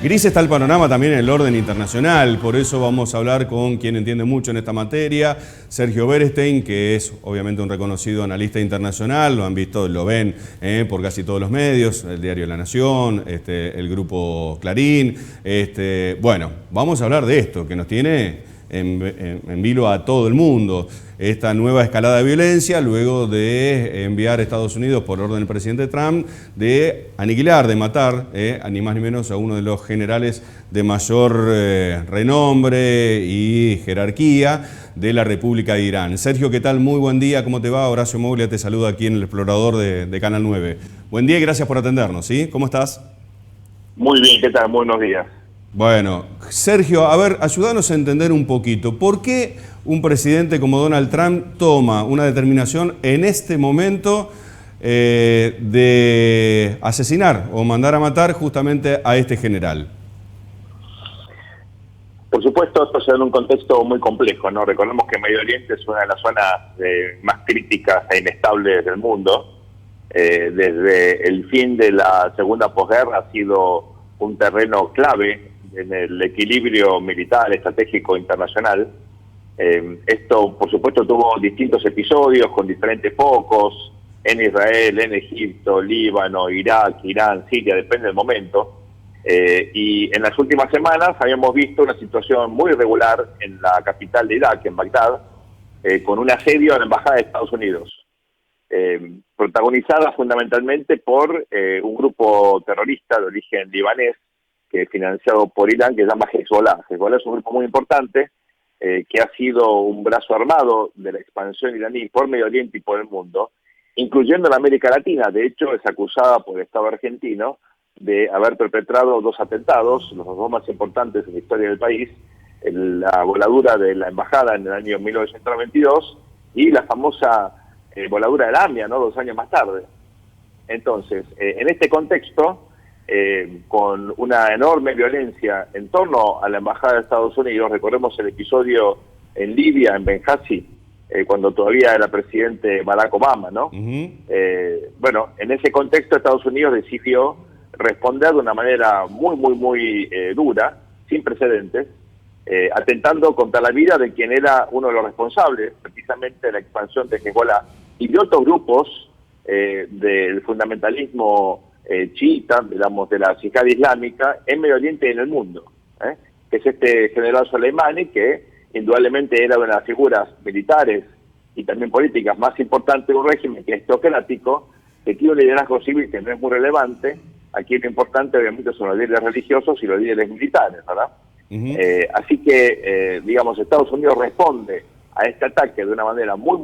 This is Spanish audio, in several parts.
Gris está el panorama también en el orden internacional, por eso vamos a hablar con quien entiende mucho en esta materia, Sergio Berestein, que es obviamente un reconocido analista internacional, lo han visto, lo ven por casi todos los medios, el diario La Nación, el grupo Clarín. Bueno, vamos a hablar de esto, que nos tiene en vilo a todo el mundo. Esta nueva escalada de violencia, luego de enviar a Estados Unidos, por orden del presidente Trump, de aniquilar, de matar, ni más ni menos a uno de los generales de mayor renombre y jerarquía de la República de Irán. Sergio, ¿qué tal? Muy buen día, ¿cómo te va? Horacio Moglia te saluda aquí en el Explorador de Canal 9. Buen día y gracias por atendernos, ¿sí? ¿Cómo estás? Muy bien, ¿qué tal? Buenos días. Bueno, Sergio, a ver, ayúdanos a entender un poquito. ¿Por qué un presidente como Donald Trump toma una determinación en este momento de asesinar o mandar a matar justamente a este general? Por supuesto, esto se da en un contexto muy complejo, ¿no? Recordemos que Medio Oriente es una de las zonas más críticas e inestables del mundo. Desde el fin de la segunda posguerra ha sido un terreno clave en el equilibrio militar estratégico internacional. Esto, por supuesto, tuvo distintos episodios con diferentes focos en Israel, en Egipto, Líbano, Irak, Irán, Siria, depende del momento. Y en las últimas semanas habíamos visto una situación muy irregular en la capital de Irak, en Bagdad, con un asedio a la embajada de Estados Unidos, protagonizada fundamentalmente por un grupo terrorista de origen libanés, que es financiado por Irán, que se llama Hezbollah. Hezbollah es un grupo muy importante, que ha sido un brazo armado de la expansión iraní por Medio Oriente y por el mundo, incluyendo en América Latina. De hecho, es acusada por el Estado argentino de haber perpetrado dos atentados, los dos más importantes en la historia del país: la voladura de la embajada en el año 1992 y la famosa voladura de la AMIA, ¿no? 2 años más tarde. Entonces, en este contexto, con una enorme violencia en torno a la embajada de Estados Unidos, recordemos el episodio en Libia, en Benghazi, cuando todavía era presidente Barack Obama, ¿no? Bueno, en ese contexto Estados Unidos decidió responder de una manera muy dura, sin precedentes, atentando contra la vida de quien era uno de los responsables, precisamente de la expansión de Hezbollah y de otros grupos del fundamentalismo chiita, digamos, de la yihad islámica en Medio Oriente y en el mundo, que es este general Soleimani, que indudablemente era una de las figuras militares y también políticas más importantes de un régimen que es teocrático, que tiene un liderazgo civil que no es muy relevante. Aquí lo importante obviamente son los líderes religiosos y los líderes militares, ¿verdad? Así que, digamos, Estados Unidos responde a este ataque de una manera muy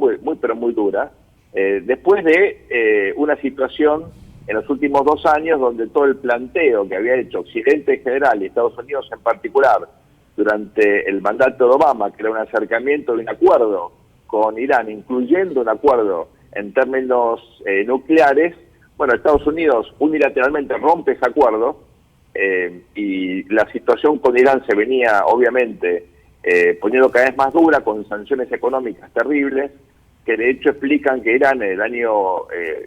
dura, después de una situación en los últimos 2 años donde todo el planteo que había hecho Occidente en general y Estados Unidos en particular durante el mandato de Obama, que era un acercamiento de un acuerdo con Irán, incluyendo un acuerdo en términos nucleares, bueno, Estados Unidos unilateralmente rompe ese acuerdo, y la situación con Irán se venía obviamente poniendo cada vez más dura, con sanciones económicas terribles, que de hecho explican que Irán en el año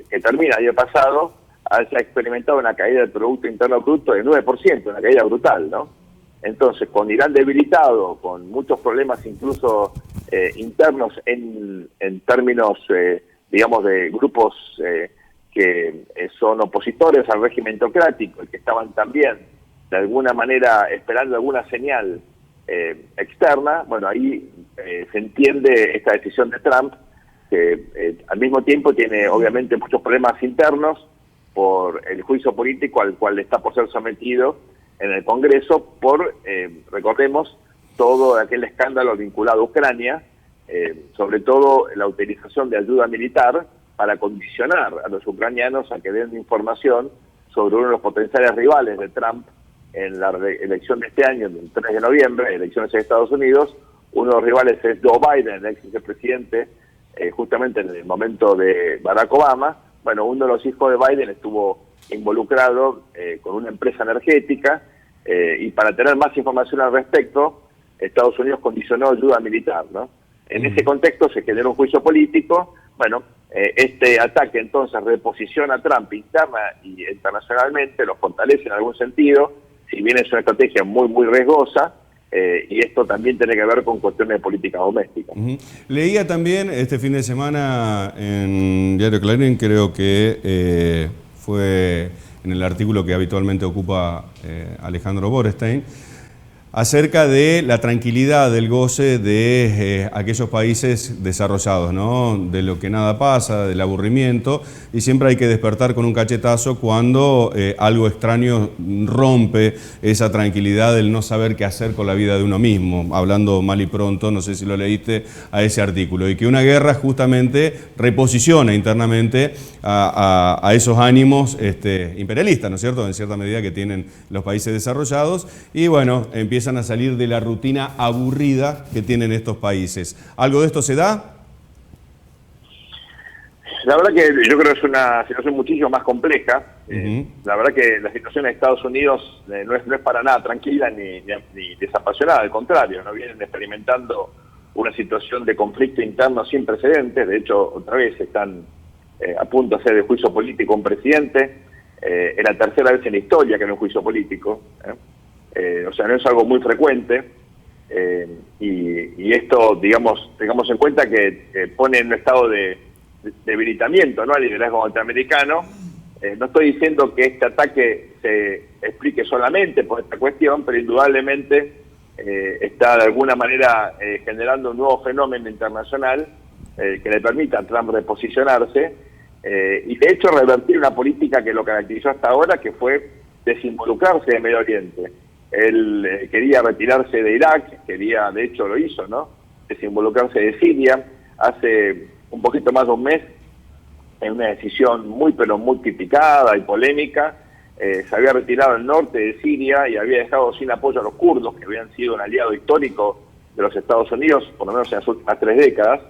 que termina, el año pasado, haya experimentado una caída del Producto Interno Bruto de 9%, una caída brutal, ¿no? Entonces, con Irán debilitado, con muchos problemas incluso internos en términos, digamos, de grupos que son opositores al régimen teocrático y que estaban también, de alguna manera, esperando alguna señal externa, bueno, ahí se entiende esta decisión de Trump, que al mismo tiempo tiene obviamente muchos problemas internos por el juicio político al cual está por ser sometido en el Congreso por, recordemos, todo aquel escándalo vinculado a Ucrania, sobre todo la utilización de ayuda militar para condicionar a los ucranianos a que den información sobre uno de los potenciales rivales de Trump en la elección de este año, del 3 de noviembre, elecciones en Estados Unidos. Uno de los rivales es Joe Biden, el ex vicepresidente, justamente en el momento de Barack Obama. Bueno, uno de los hijos de Biden estuvo involucrado con una empresa energética, y para tener más información al respecto, Estados Unidos condicionó ayuda militar, ¿no? En ese contexto se generó un juicio político. Bueno, este ataque entonces reposiciona a Trump interna y internacionalmente, lo fortalece en algún sentido, si bien es una estrategia muy riesgosa, y esto también tiene que ver con cuestiones de política doméstica. Leía también este fin de semana en Diario Clarín, creo que fue en el artículo que habitualmente ocupa Alejandro Borestein, acerca de la tranquilidad, del goce de aquellos países desarrollados, ¿no? De lo que nada pasa, del aburrimiento, y siempre hay que despertar con un cachetazo cuando algo extraño rompe esa tranquilidad del no saber qué hacer con la vida de uno mismo, hablando mal y pronto, no sé si lo leíste, a ese artículo, y que una guerra justamente reposiciona internamente a esos ánimos imperialistas, ¿no es cierto?, en cierta medida que tienen los países desarrollados, y bueno, empiezan a salir de la rutina aburrida que tienen estos países. ¿Algo de esto se da? La verdad que yo creo que es una situación muchísimo más compleja. La verdad que la situación en Estados Unidos no es para nada tranquila ni desapasionada, al contrario, no vienen experimentando una situación de conflicto interno sin precedentes. De hecho, otra vez están a punto de hacer de juicio político un presidente. Es la tercera vez en la historia que no hay un juicio político. O sea, no es algo muy frecuente, y esto, digamos, tengamos en cuenta que pone en un estado de debilitamiento, ¿no?, al liderazgo norteamericano. No estoy diciendo que este ataque se explique solamente por esta cuestión, pero indudablemente está de alguna manera generando un nuevo fenómeno internacional que le permita a Trump reposicionarse y de hecho revertir una política que lo caracterizó hasta ahora, que fue desinvolucrarse de Medio Oriente. Él quería retirarse de Irak, de hecho lo hizo, ¿no?, desinvolucrarse de Siria. Hace un poquito más de un mes, en una decisión pero muy criticada y polémica, se había retirado del norte de Siria y había dejado sin apoyo a los kurdos, que habían sido un aliado histórico de los Estados Unidos, por lo menos en las últimas 3 décadas,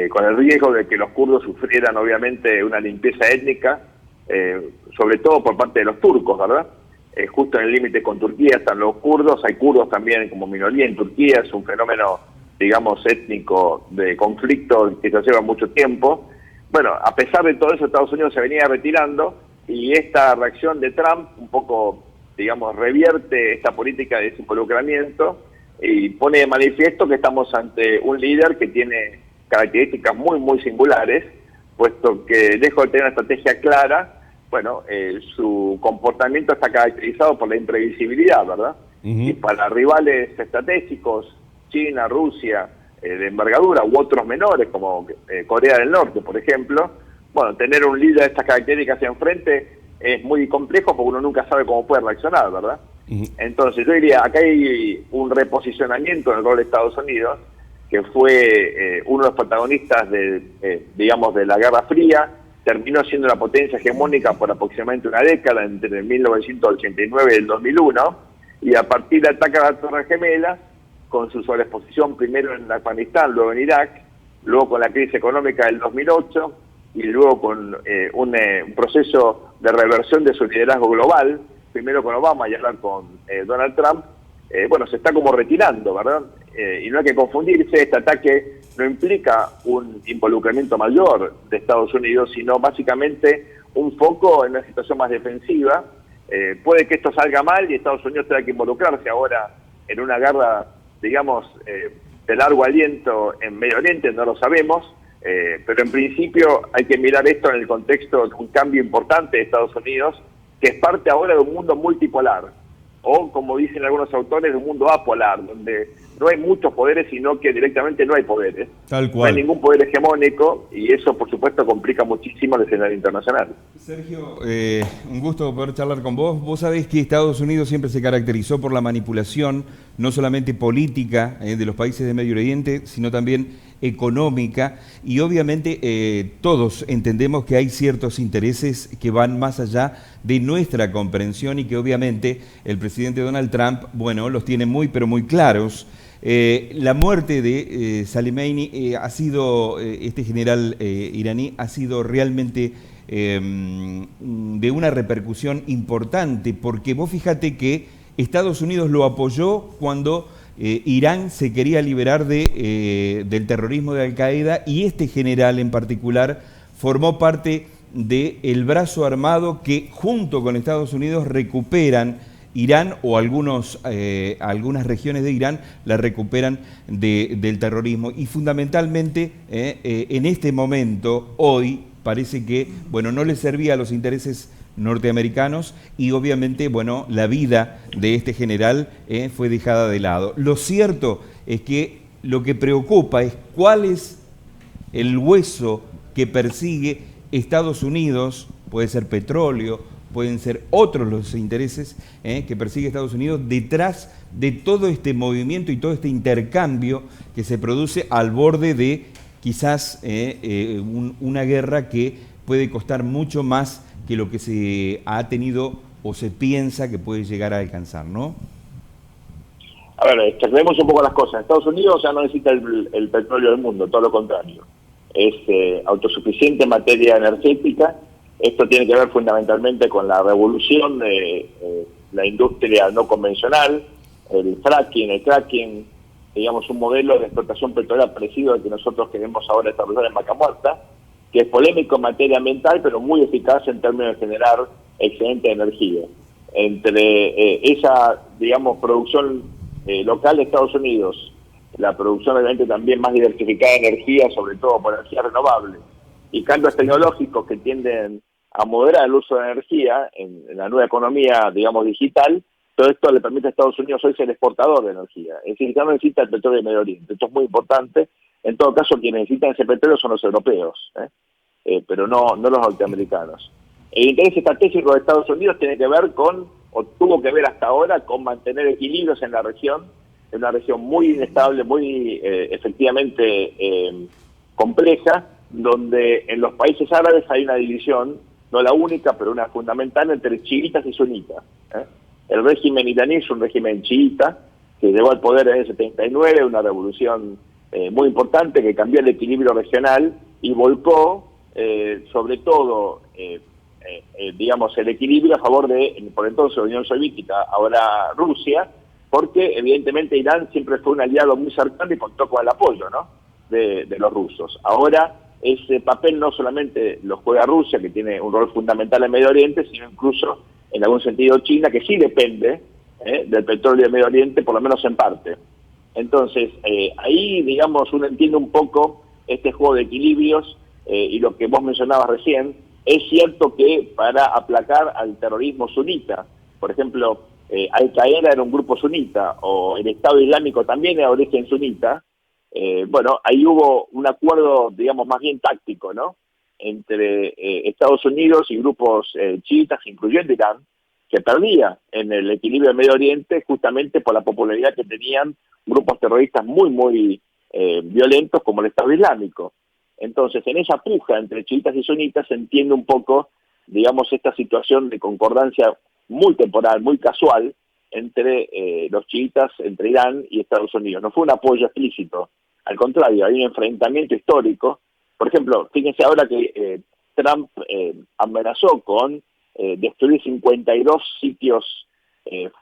con el riesgo de que los kurdos sufrieran obviamente una limpieza étnica, sobre todo por parte de los turcos, ¿verdad? Justo en el límite con Turquía están los kurdos, hay kurdos también como minoría en Turquía, es un fenómeno, digamos, étnico de conflicto que se lleva mucho tiempo. Bueno, a pesar de todo eso, Estados Unidos se venía retirando, y esta reacción de Trump un poco, digamos, revierte esta política de desinvolucramiento y pone de manifiesto que estamos ante un líder que tiene características muy singulares, puesto que lejos de tener una estrategia clara, bueno, su comportamiento está caracterizado por la imprevisibilidad, ¿verdad? Y para rivales estratégicos, China, Rusia, de envergadura, u otros menores, como Corea del Norte, por ejemplo, bueno, tener un líder de estas características enfrente es muy complejo porque uno nunca sabe cómo puede reaccionar, ¿verdad? Entonces yo diría, acá hay un reposicionamiento en el rol de Estados Unidos, que fue uno de los protagonistas digamos, de la Guerra Fría, terminó siendo una potencia hegemónica por aproximadamente una década, entre el 1989 y el 2001, y a partir del ataque a las Torres Gemelas, con su sobreexposición primero en Afganistán, luego en Irak, luego con la crisis económica del 2008, y luego con un proceso de reversión de su liderazgo global, primero con Obama y ahora con Donald Trump, bueno, se está como retirando, ¿verdad? Y no hay que confundirse, este ataque no implica un involucramiento mayor de Estados Unidos, sino básicamente un foco en una situación más defensiva. Puede que esto salga mal y Estados Unidos tenga que involucrarse ahora en una guerra, digamos, de largo aliento en Medio Oriente, no lo sabemos, pero en principio hay que mirar esto en el contexto de un cambio importante de Estados Unidos, que es parte ahora de un mundo multipolar, o como dicen algunos autores, de un mundo apolar, donde no hay muchos poderes, sino que directamente no hay poderes. Tal cual. No hay ningún poder hegemónico, y eso, por supuesto, complica muchísimo el escenario internacional. Sergio, un gusto poder charlar con vos. Vos sabés que Estados Unidos siempre se caracterizó por la manipulación, no solamente política de los países de Medio Oriente, sino también económica, y obviamente todos entendemos que hay ciertos intereses que van más allá de nuestra comprensión y que obviamente el presidente Donald Trump, bueno, los tiene muy pero muy claros. La muerte de Soleimani ha sido, este general iraní, ha sido realmente de una repercusión importante, porque vos fíjate que Estados Unidos lo apoyó cuando Irán se quería liberar del terrorismo de Al-Qaeda, y este general en particular formó parte del brazo armado que junto con Estados Unidos recuperan Irán, o algunas regiones de Irán la recuperan del terrorismo. Y fundamentalmente en este momento, hoy, parece que no le servía a los intereses norteamericanos y obviamente la vida de este general fue dejada de lado. Lo cierto es que lo que preocupa es cuál es el hueso que persigue Estados Unidos, puede ser petróleo, pueden ser otros los intereses que persigue Estados Unidos detrás de todo este movimiento y todo este intercambio que se produce al borde de quizás una guerra que puede costar mucho más que lo que se ha tenido o se piensa que puede llegar a alcanzar, ¿no? A ver, extrememos un poco las cosas. Estados Unidos ya no necesita el petróleo del mundo, todo lo contrario. Es autosuficiente en materia energética. Esto tiene que ver fundamentalmente con la revolución de la industria no convencional, el cracking, digamos un modelo de explotación petrolera parecido al que nosotros queremos ahora establecer en Vaca Muerta, que es polémico en materia ambiental, pero muy eficaz en términos de generar excelente energía. Entre esa, digamos, producción local de Estados Unidos, la producción obviamente también más diversificada de energía, sobre todo por energía renovable, y cambios tecnológicos que tienden a moderar el uso de energía en la nueva economía, digamos, digital, todo esto le permite a Estados Unidos hoy ser exportador de energía. Es decir, ya no necesita el petróleo de Medio Oriente. Esto es muy importante. En todo caso, quienes necesitan ese petróleo son los europeos, pero no los norteamericanos. El interés estratégico de Estados Unidos tiene que ver con, o tuvo que ver hasta ahora, con mantener equilibrios en la región, en una región muy inestable, muy efectivamente compleja, donde en los países árabes hay una división, no la única, pero una fundamental, entre chiitas y sunitas. El régimen iraní es un régimen chiita, que llegó al poder en el 79, una revolución muy importante que cambió el equilibrio regional y volcó, sobre todo, digamos, el equilibrio a favor de, por entonces, la Unión Soviética, ahora Rusia, porque evidentemente Irán siempre fue un aliado muy cercano y contó con el apoyo, ¿no?, de los rusos. Ahora ese papel no solamente lo juega Rusia, que tiene un rol fundamental en Medio Oriente, sino incluso en algún sentido China, que sí depende del petróleo de Medio Oriente, por lo menos en parte. Entonces, ahí, digamos, uno entiende un poco este juego de equilibrios y lo que vos mencionabas recién. Es cierto que para aplacar al terrorismo sunita, por ejemplo, Al-Qaeda era un grupo sunita, o el Estado Islámico también era de origen sunita, ahí hubo un acuerdo, digamos, más bien táctico, ¿no?, entre Estados Unidos y grupos chiitas, incluyendo Irán, que perdía en el equilibrio del Medio Oriente justamente por la popularidad que tenían grupos terroristas muy violentos como el Estado Islámico. Entonces, en esa puja entre chiitas y sunitas se entiende un poco, digamos, esta situación de concordancia muy temporal, muy casual, entre los chiitas, entre Irán y Estados Unidos. No fue un apoyo explícito, al contrario, hay un enfrentamiento histórico. Por ejemplo, fíjense ahora que Trump amenazó con destruir 52 sitios,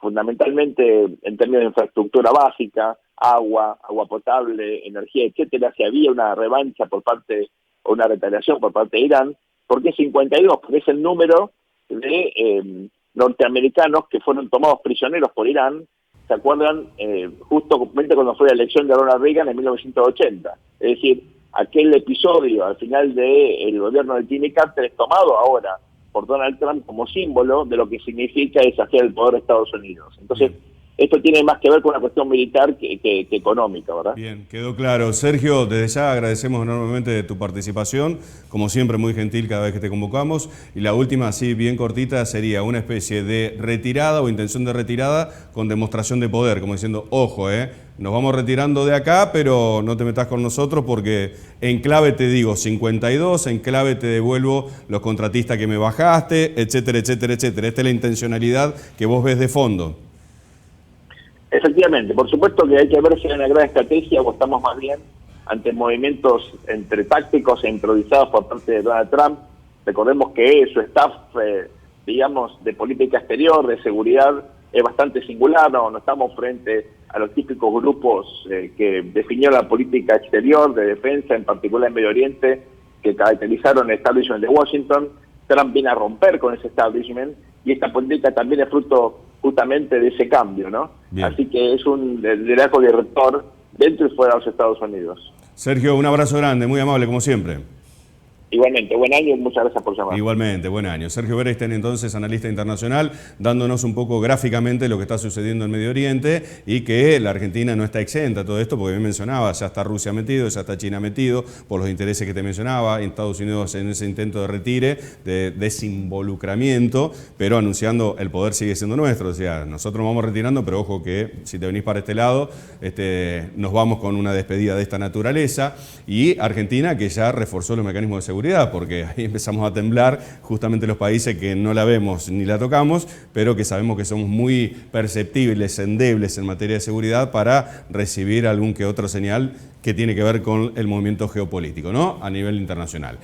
fundamentalmente en términos de infraestructura básica, agua potable, energía, etcétera, si había una revancha por parte, o una retaliación por parte de Irán. ¿Por qué 52? Porque es el número de norteamericanos que fueron tomados prisioneros por Irán, ¿se acuerdan? Justamente cuando fue la elección de Ronald Reagan en 1980. Es decir, aquel episodio al final del gobierno de Jimmy Carter es tomado ahora por Donald Trump como símbolo de lo que significa desafiar el poder de Estados Unidos. Entonces, esto tiene más que ver con una cuestión militar que económica, ¿verdad? Bien, quedó claro. Sergio, desde ya agradecemos enormemente tu participación, como siempre muy gentil cada vez que te convocamos. Y la última, así bien cortita, sería una especie de retirada o intención de retirada con demostración de poder, como diciendo, ojo, nos vamos retirando de acá, pero no te metas con nosotros porque en clave te digo 52, en clave te devuelvo los contratistas que me bajaste, etcétera, etcétera, etcétera. Esta es la intencionalidad que vos ves de fondo. Efectivamente, por supuesto que hay que ver si hay una gran estrategia o estamos más bien ante movimientos entre tácticos e improvisados por parte de Donald Trump. Recordemos que su staff, digamos, de política exterior, de seguridad, es bastante singular, no estamos frente a los típicos grupos que definieron la política exterior, de defensa, en particular en Medio Oriente, que caracterizaron el establishment de Washington. Trump viene a romper con ese establishment y esta política también es fruto justamente de ese cambio, ¿no? Bien. Así que es un liderazgo director dentro y fuera de los Estados Unidos. Sergio, un abrazo grande, muy amable como siempre. Igualmente, buen año y muchas gracias por llamar. Igualmente, buen año. Sergio Beresten, entonces, analista internacional, dándonos un poco gráficamente lo que está sucediendo en Medio Oriente y que la Argentina no está exenta de todo esto, porque bien mencionaba, ya está Rusia metido, ya está China metido, por los intereses que te mencionaba, en Estados Unidos en ese intento de retire, de desinvolucramiento, pero anunciando el poder sigue siendo nuestro. O sea, nosotros nos vamos retirando, pero ojo que si te venís para este lado, nos vamos con una despedida de esta naturaleza. Y Argentina, que ya reforzó los mecanismos de seguridad, porque ahí empezamos a temblar justamente los países que no la vemos ni la tocamos, pero que sabemos que somos muy perceptibles, endebles en materia de seguridad para recibir algún que otro señal que tiene que ver con el movimiento geopolítico, ¿no? A nivel internacional.